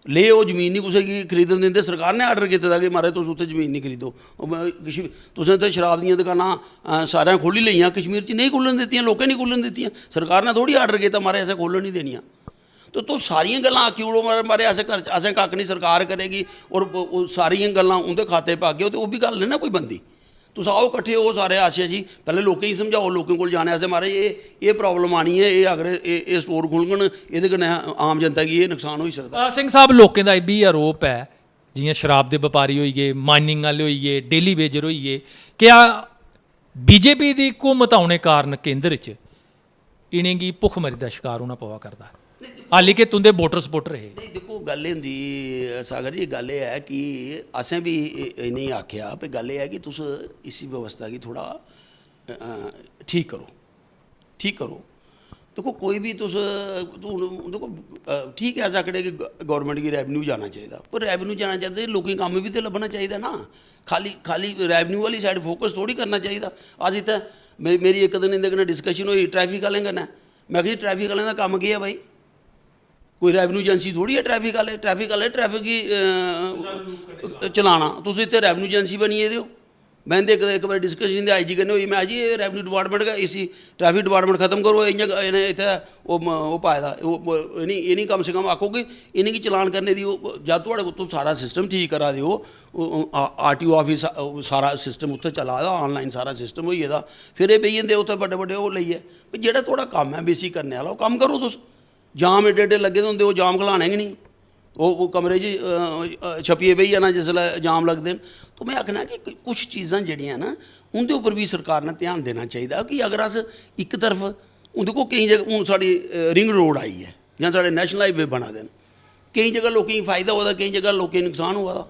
ले ओह् जमीन नहीं कुसै गी खरीदन दिंदे, सरकार ने आर्डर कीते दा कि महाराज तुस उत्थै जमीन नहीं खरीदो। तुसें ते शराब दियां दकानां सारें खोली लेइयां, कश्मीर च नहीं खुल्लन दित्तियां, लोकें नहीं खुल्लन दित्तियां, सरकार ने थोड़ी आर्डर कीता महाराज असें खोलन नहीं देनियां। तो तुस सारियां गल्लां आखी ओड़ो महाराज असें कक्ख नहीं सरकार करेगी, और सारियां गल्लां उं'दे खाते पागे, तो ओह् बी गल्ल नहीं ना कोई बनदी। तुस आओ कट्ठे हो सारे, आशा जी पैह्लें लोकें गी समझाओ, लोकें कोल जाने आस्तै महाराज एह् प्रॉब्लम आनी है, एह् अगर एह् स्टोर खुलङन एह्दे कन्नै आम जनता गी एह् नुकसान होई सकदा। सिंह साहब लोकें दा एह् बी आरोप है, जियां शराब दे बपारी होई गे, माइनिंग आह्ले होई गे, डेली वेजर होई गे, क्या बीजेपी दी हुकूमत औने कारण केंद्र च इनेंगी भुखमरी दा शिकार होना पवा करदा, हाली कि तुंदे वोटर सपोर्टर हे? नहीं देखो गल एह् होंदी सागर जी, गल एह् है कि असें भी इ'नेंगी आखेआ भाई गल एह् है कि तुस इसी व्यवस्था गी थोड़ा ठीक करो। देखो कोई भी तुस देखो ठीक है अस आखने कि गौरमेंट गी रेवन्यू जाना चाहिदा, पर रेवन्यू जाना चाहिदा लोकें कम्म भी तो लब्भना चाहिदा ना, खाली रेवन्यू वाली साइड फोकस थोड़ी करना चाहिदा। अस इत्थै मेरी इक दिन इंदे कन्नै डिस्कशन होई ट्रैफिक आह्लें कन्नै, मैं आखेआ ट्रैफिक आह्लें दा कम्म केह् है भाई, कोई रेवन्यू एजेंसी थोड़ी है ट्रैफिक आह्ले ट्रैफिक गी चलाना, तुस इत्थै रेवन्यू एजेंसी बनी गेदे हो। मैं इंदे इक बारी डिस्कशन इंदे आई जी कन्नै होई, मैं जी एह् रेवन्यू डिपार्टमेंट गै इसी ट्रैफिक डिपार्टमेंट खत्म करो, इ'यां इ'नें इत्थै ओह् पाए दा, इ'नें कम से कम आखो कि इ'नेंगी चलान करने दी जद थुआढ़े कोल तुस सारा सिस्टम ठीक करा दे हो, RTO ऑफिस सारा सिस्टम उत्थै चला दा, ऑनलाइन सारा सिस्टम होई गेदा, फिर एह् बेही जंदे उत्थै बड्डे बड्डे ओह् लेइयै, भाई जेह्ड़ा थुआढ़ा कम्म है बेसिक करने आह्ला ओह् कम्म करो तुस। जाम एड्डे एड्डे लग्गे दे होंदे, ओह् जाम खलाने गै नहीं, ओह् कमरे च छप्पियै बेही जाना जिसलै जाम लगदे न। तो मैं आखना कि कुछ चीज़ां जेह्ड़ियां न उं'दे उप्पर भी सरकार ने ध्यान देना चाहिदा कि अगर अस इक तरफ उं'दे को केईं जगह हून साढ़ी रिंग रोड आई है जां साढ़े नैशनल हाईवे बना दे न, केईं जगह लोकें गी फायदा होआ दा, केईं जगह लोकें गी नुकसान होआ दा।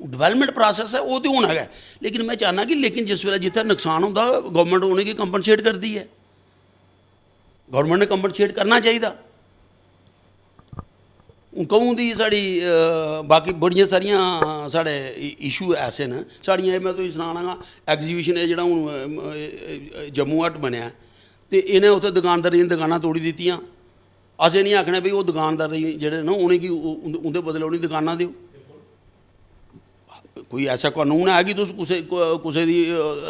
डिवैलपमेंट प्रोसैस है ओह् ते होना गै, लेकिन मैं चाह्न्ना कि लेकिन जिस वेल्लै जित्थै नुकसान होंदा गौरमेंट उ'नेंगी कंपनसेट करदी है, गौरमेंट ने कंपनसेट करना चाहिदा। हून कहूं दी साढ़ी बाकी बड़ियां सारियां साढ़े इशू ऐसे न साढ़ियां, मैं तुसें सनाना एग्जीबिशन जेह्ड़ा हून जम्मू हट बनेआ ते इ'नें उत्थै दुकानदारें दियां दकानां तोड़ी दित्तियां। अस एह् निं आखने भाई ओह् दुकानदार जेह्ड़े न उ'नेंगी उं'दे बदले उ'नेंगी दकानां देओ, कोई ऐसा कानून है कि तुस कुसै दी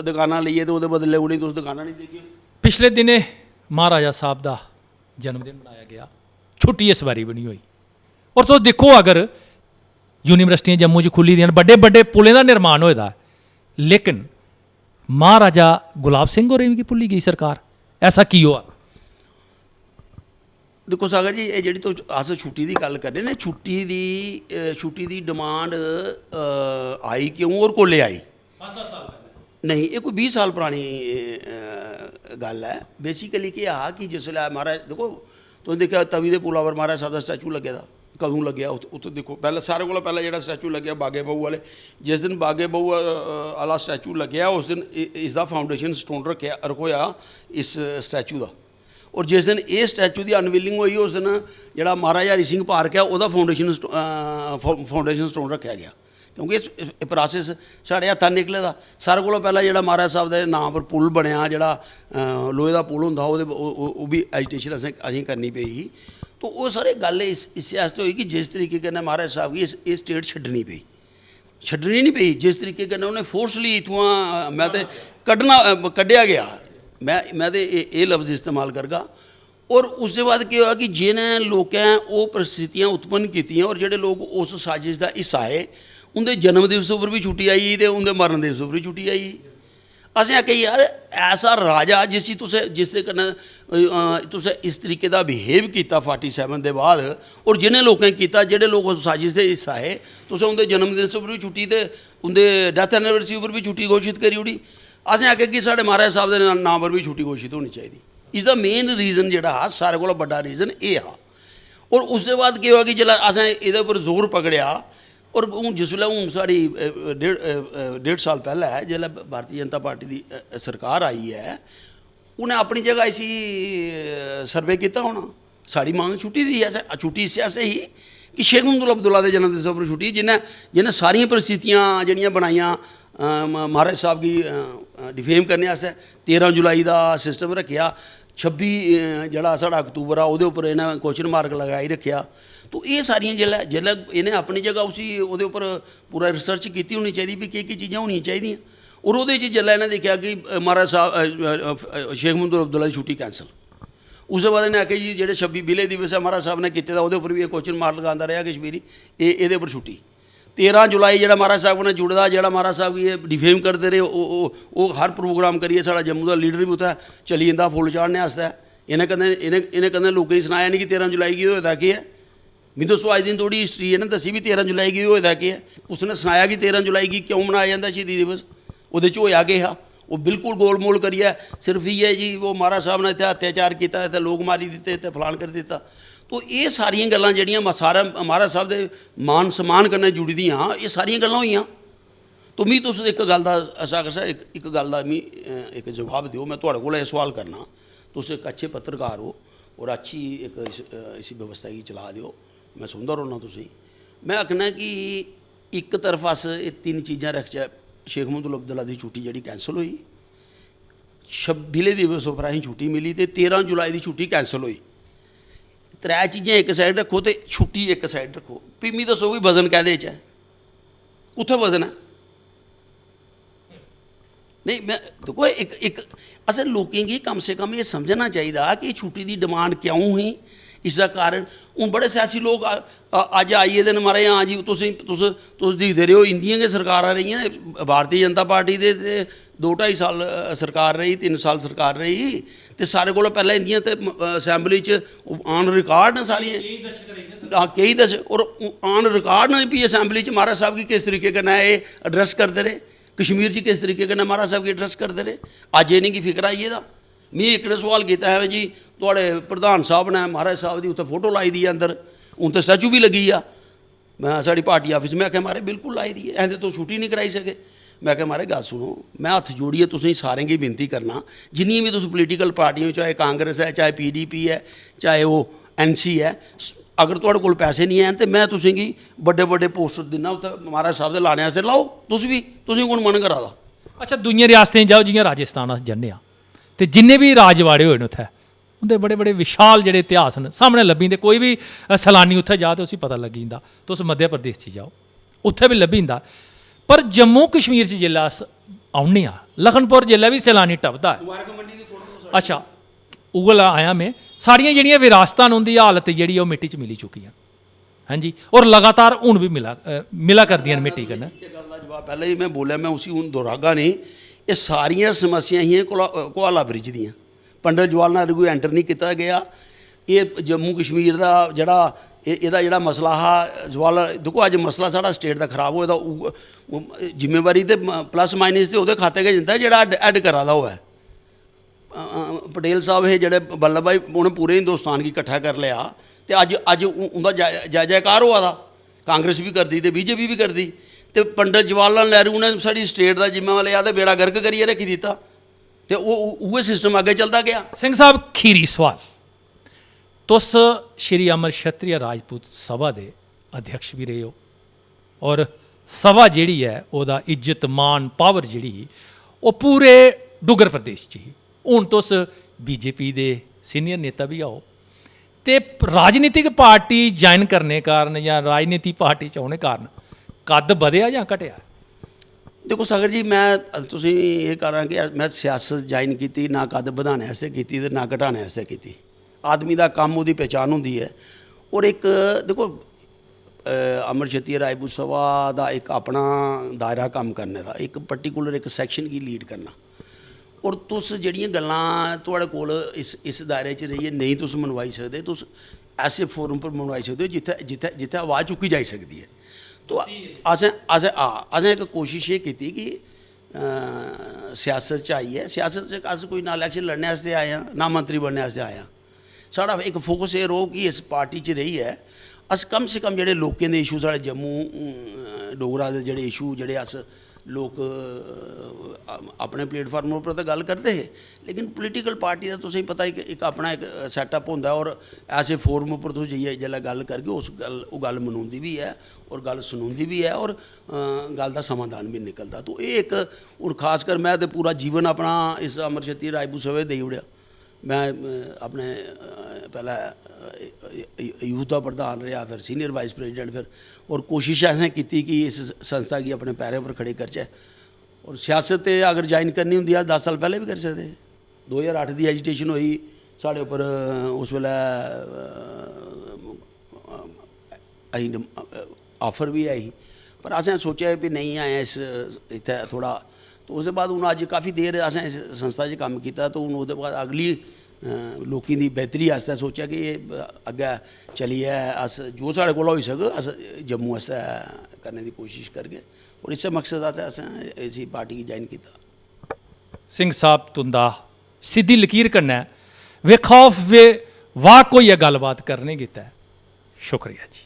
दकानां लेइयै ते ओह्दे बदले उ'नेंगी तुस दकानां नहीं देगे। पिछले दिनें महाराजा साहब दा जन्मदिन मनाया गया, छुट्टी इस बारी भी नहीं होई, और तुस दिक्खो अगर यूनिवर्सिटियां जम्मू च खुली दियां, बड्डे बड्डे पुलें का निर्माण होए दा, लेकिन महाराजा गुलाब सिंह होरें गी भुल्ली गई सरकार, ऐसा की होआ? देखो सागर जी ये जेह्ड़ी तुस अस छुट्टी दी गल्ल करने ना, छुट्टी दी डिमांड आई क्यों और कोल्ले आई? नहीं ये कोई 20 साल पुरानी गल है। बेसिकली केह् हा कि जिसलै महाराज देखो तुसें दिक्खेआ तवी दे पुला पर महाराज साहब दा स्टैचू लग्गे दा, कदूं लग्गेआ उत्थै देखो, पैह्लें सारे कोला पैह्लें जेह्ड़ा स्टैचू लग्गेआ बागे बहु वाले, जिस दिन बागे बहु आह्ला स्टैचू लग्गेआ उस दिन इसदा फाउंडेशन स्टोन रखोया इस स्टैचू दा, और जिस दिन एह् स्टैचू दी अनवीलिंग होई उस दिन जेह्ड़ा महाराजा हरि सिंह पार्क है ओह्दा फाउंडेशन स्टोन रखेआ गया, क्योंकि इस प्रोसेस साढ़े हत्था निकले दा। सारे कोला पैह्लें जेह्ड़ा महाराज साहब दे नाम पर पुल बनेआ, जेह्ड़ा लोहे दा पुल होंदा ओह् बी एजिटेशन असें करनी पेई ही। तो ओह् सारी गल्ल इस आस्तै होई कि जिस तरीके कन्नै महाराज साहब गी एह् स्टेट छड्डनी नहीं पेई, जिस तरीके कन्नै उ'नें फोर्सली इत्थुआं मैं ते कड्ढेआ गया, मैं ते एह् लफ्ज़ इस्तेमाल करगा। और उसदे बाद केह् होया कि जिनें लोकें ओह् परिस्थितियां उत्पन्न कीतियां और जेह्ड़े लोग उस साजिश दा हिस्सा है उं'दे जन्म दिवस उप्पर भी छुट्टी आई ते उं'दे मरण दिवस उप्पर भी छुट्टी आई। असें आखेआ यार ऐसा राजा जिसदे कन्नै तुसें इस तरीके दा बिहेव कीता 47 दे बाद, और जिन्हें लोकें कीता जेह्ड़े लोक उस साजिश दे हिस्सा है, तुसें उं'दे जन्मदिन उप्पर भी छुट्टी ते उं'दे डेथ एनिवर्सरी उप्पर भी छुट्टी घोशित करी ओड़ी। असें आखेआ कि साढ़े महाराज साहब दे नाम पर भी छुट्टी घोशित होनी चाहिदी। इसदा मेन रीज़न जेह्ड़ा हा, सारे कोला बड्डा रीज़न एह् हा। और उसदे बाद केह् होआ कि जेल्लै असें एह्दे उप्पर जोर पकड़ेआ, और हूँ जिसलै हूँ साढ़ी 1.5 साल पैह्लें जेल्लै भारतीय जनता पार्टी दी सरकार आई है, उ'नें अपनी जगह इसी सर्वे कीता होना। साढ़ी मांग छुट्टी दी छुट्टी इस आस्तै ही कि शेख महमूद अब्दुल्ला दे जन्म दिवस उप्पर छुट्टी, जिन्हें सारियां परिस्थितियां जेह्ड़ियां बनाइयां महाराज साहब गी डिफेम करने आस्तै। 13 जुलाई दा सिस्टम रखेआ, 26 जेह्ड़ा साढ़ा अक्तूबर आ ओह्दे उप्पर इ'नें क्वेश्चन मार्क लगाई रखेआ। तो एह् सारियां जेल्लै इ'नें अपनी जगह उसी ओह्दे उप्पर पूरा रिसर्च कीती होनी चाहिदी भी केह् चीज़ां होनियां चाहिदियां। और ओह्दे च जेल्लै इ'नें दिक्खेआ कि महाराज साहब शेख महमूद अब्दुल्ला दी छुट्टी कैंसल, उसदे बाद इ'नें आखेआ जी जेह्ड़े 26 विलय दिवस है महाराज साहब ने कीते दा ओह्दे उप्पर भी क्वेश्चन मार्क लगांदा रेहा कश्मीरी, एह्दे उप्पर छुट्टी। 13 जुलाई जेह्ड़ा महाराज साहब कन्नै जुड़े दा, जेह्ड़ा महाराज साहब गी डिफेम करदे रेह्, ओह् हर प्रोग्राम करियै साढ़ा जम्मू दा लीडर भी उत्थै चली जंदा फुल्ल चाढ़ने आस्तै। इ'नें कदें लोकें गी सनाया नहीं कि 13 जुलाई गी होए दा केह् है। मिगी दस्सो अज्ज दिन थोड़ी हिस्ट्री इ'नें दस्सी भी 13 जुलाई गी होए दा केह् है। उसने सनाया कि 13 जुलाई गी क्यों मनाया जंदा शहीदी दिवस, ओह्दे च होया केह् हा। ओह् बिल्कुल गोलमोल करियै सिर्फ इ'यै जी वो महाराज साहब ने इत्थै अत्याचार कीता, इत्थै लोक मारी दित्ते, इत्थै फलान करी दित्ता। तो एह् सारियां गल्लां जेह्ड़ियां सारा महाराज साहब दे मान सम्मान कन्नै जुड़ी दियां, एह् सारियां गल्लां होइयां। तो मिगी तुस इक गल्ल दा इक गल्ल दा मिगी इक जवाब दिओ। मैं तुआढ़े कोला एह् सोआल करना, तुस इक अच्छे पत्रकार हो और अच्छी इक इस व्यवस्था गी चला दिओ, मैं सुनदा रौह्ना तुसेंगी। मैं आखना कि इक तरफ अस एह् 3 चीज़ां रखचै, शेख महमूद अब्दुल्ला दी छुट्टी जेह्ड़ी कैंसल होई, 26 विलय दिवस उप्पर असेंगी छुट्टी मिली, ते 13 जुलाई दी छुट्टी कैंसल होई। 3 चीज़ां इक साइड रक्खो ते छुट्टी इक साइड रक्खो। भी मिगी दस्सो भी वजन कैह्दे च है, कुत्थै वजन है? नहीं मैं दिक्खो इक असें लोकें गी कम से कम एह् समझना चाहिदा कि छुट्टी दी डिमांड क्यों ही। इसदा कारण हूँ बड़े सियासी लोग अज्ज आई गेदे न महाराज, हाँ जी तुस दिखदे रेहो इंदियां गै सरकारां रेहियां, भारतीय जनता पार्टी दे 2-2.5 साल सरकार रेही, 3 साल सरकार रेही, ते सारे कोला पैह्लें इंदियां ते असैंबली च ऑन रिकार्ड न सारियां, केईं दशक, और ऑन रिकार्ड न भी असैंबली च महाराज साहब गी किस तरीके कन्नै एह् एड्रैस करदे रेह्, कश्मीर च किस तरीके कन्नै महाराज साहब गी एड्रैस करदे रेह्। अज्ज इ'नें गी फिक्र आई गेदा। में इक ने सोआल कीता है जी थुआढ़े प्रधान साहब ने महाराज साहब दी उत्थै फोटो लाई दी है अंदर, हून तो स्टैचू भी लगी आ। मैं साढ़ी पार्टी ऑफिस में आखेआ महाराज बिल्कुल लाई दी है, ऐं तो छुट्टी नहीं कराई सके। मैं आखेआ महाराज गल्ल सुनो, मैं हत्थ जोड़ियै तुसेंगी सारें गी विनती करना, जिन्नियां भी तुस पोलीटिकल पार्टियां, चाहे कांग्रेस है, चाहे PDP है, चाहे वो NC है, अगर तुहाड़े कोल पैसे नहीं हैन ते मैं तुसेंगी बड्डे बड्डे पोस्टर दिन्ना उत्थै महाराज साहब दे लाने आस्तै, लाओ तुस भी, तुसेंगी कौन मना करा दा। अच्छा दूइयां रियासतें जाओ, जियां राजस्थान अस जन्ने आं, ते जिन्ने बी राजवाड़े होए न उत्थै, उंदे बड़े बड़े विशाल जेह्ड़े इतिहास न सामने लब्भी जंदे। कोई भी सैलानी उत्थै जा ते उसी पता लग्गी जंदा। तुस मध्य प्रदेश च जाओ, उत्थै बी लब्भी जंदा। पर जम्मू कश्मीर च जेल्लै अस औन्ने आं, लखनपुर जेल्लै बी सैलानी टपदा है, अच्छा उ'ऐ आया में, सारियां जेह्ड़ियां विरासतां न उंदी हालत जेह्ड़ी ओह् मिट्टी च मिली चुकियां, हाँ जी, और लगातार हून भी मिला करदियां मिट्टी कन्नै। जवाब पैह्ले ही मैं बोलेआ, मैं उसी हून दोहरागा नहीं। ये सारियां समस्या ही कोहाला ब्रिज दियां, पंडित जवाहर लाल नेहरू एंटर नहीं कीता गया। ये जम्मू कश्मीर का जेह्ड़ा एह्दा जेह्ड़ा मसला हा जवाहर, दिक्खो अज्ज मसला साढ़ा स्टेट दा खराब होए दा, जिम्मेवारी ते प्लस माइनस ते ओह्दे खाते गै जंदा जेह्ड़ा ऐड करा दा होऐ। पटेल साहब हे जेह्ड़े वल्लभ भाई, उ'नें पूरे हिंदुस्तान गी किट्ठा कर लिया, ते अज्ज उं'दा जय जयकार होआ दा। कांग्रेस भी करदी ते BJP भी करदी, ते पंडित जवाहर लाल नेहरू ने साढ़ी स्टेट का जिम्मेवार लिया ते बेड़ा गर्क करियै रखी दित्ता, ते उ'ऐ सिस्टम अग्गें चलदा गया। सिंह साहब खीरी सवाल, तुस श्री अमर क्षत्रिय राजपूत सभा दे अध्यक्ष भी रहे हो, और सभा जेह्ड़ी है ओह्दा इज्जत मान पावर जेह्ड़ी ओह् पूरे डुग्गर प्रदेश च ही। हून तुस BJP दे सीनियर नेता भी आओ, ते राजनीतिक पार्टी ज्वाइन करने कारण या राजनीति पार्टी च होने कारण कद बधेआ जां घटेआ? देखो सागर जी, मैं तुसें ये करां कि मैं सियासत ज्वाइन की ना कद बधाने आस्तै कीती ते ना घटाने आस्तै कीती। आदमी का कम्म उसकी पहचान होंदी है। और एक देखो अमर क्षत्रिय राजपूत सभा का एक अपना दायरा कम्म करने का, एक पर्टिकुलर एक सैक्शन की लीड करना। और तुस जेह्ड़ियां गल्लां तुआढ़े कोल इस दायरे च रेहियै नेईं तुस मनवाई सकदे, तुस ऐसे फोरम पर मनवाई सकदे हो जित्थै जित्थै जित्थै आवाज़ चुक्की जाई सकदी है। तो असें इक कोशिश एह् कीती कि सियासत च आइयै, सियासत च अस कोई ना इलैक्शन लड़ने आस्तै आए आं ना मंत्री बनने आस्तै आए आं। साढ़ा इक फोकस एह् रौह्ग कि इस पार्टी च रेहियै अस कम से कम जेह्ड़े लोकें दे इशू, साढ़े जम्मू डोगरा दे जेह्ड़े इशू, जेह्ड़े अस लोक अपने प्लेटफार्म उप्पर ते गल्ल करदे हे, लेकिन पोलिटिकल पार्टी दा तुसेंगी पता इक अपना इक सैटअप होंदा, और ऐसे फोरम उप्पर तुस जाइयै जेल्लै गल्ल करगे ओह् गल्ल मनोंदी बी है और गल्ल सनोंदी बी है, और गल्ल दा समाधान भी निकलदा। तो एह् इक हून खासकर मैं ते पूरा जीवन अपना इस अमर शक्ति राजपूत सभा देई ओड़ेआ। मैं अपने पैह्लें यूथ दा प्रधान रेहा, फिर सीनियर वाइस प्रेजिडेंट, फिर और कोशिश असें कीती कि इस संस्था गी अपने पैरें पर खड़े करचै। और सियासत ते अगर ज्वाइन करनी होंदी अस 10 साल पैह्लें भी करी सकदे हे। 2008 दी एजिटेशन होई साढ़े उप्पर, उस वेल्लै अहीं ऑफर भी आई, पर असें सोचेआ भी नेईं आए इस इत्थै थोड़ा। तो उसदे बाद हून अज्ज काफ़ी देर असें इस संस्था च कम्म कीता, तो हून ओह्दे बाद अगली लोकें दी बेहतरी आस्तै सोचेआ कि अग्गें चलियै अस जो साढ़े कोला होई सक अस जम्मू आस्तै करने दी कोशिश करगे, और इस्सै मकसद आस्तै असें इसी पार्टी गी ज्वाइन कीता। सिंह साहब तुंदा सिद्धी लकीर कन्नै बेखौफ वे वाक होइयै गल्लबात करने गितै शुक्रिया जी।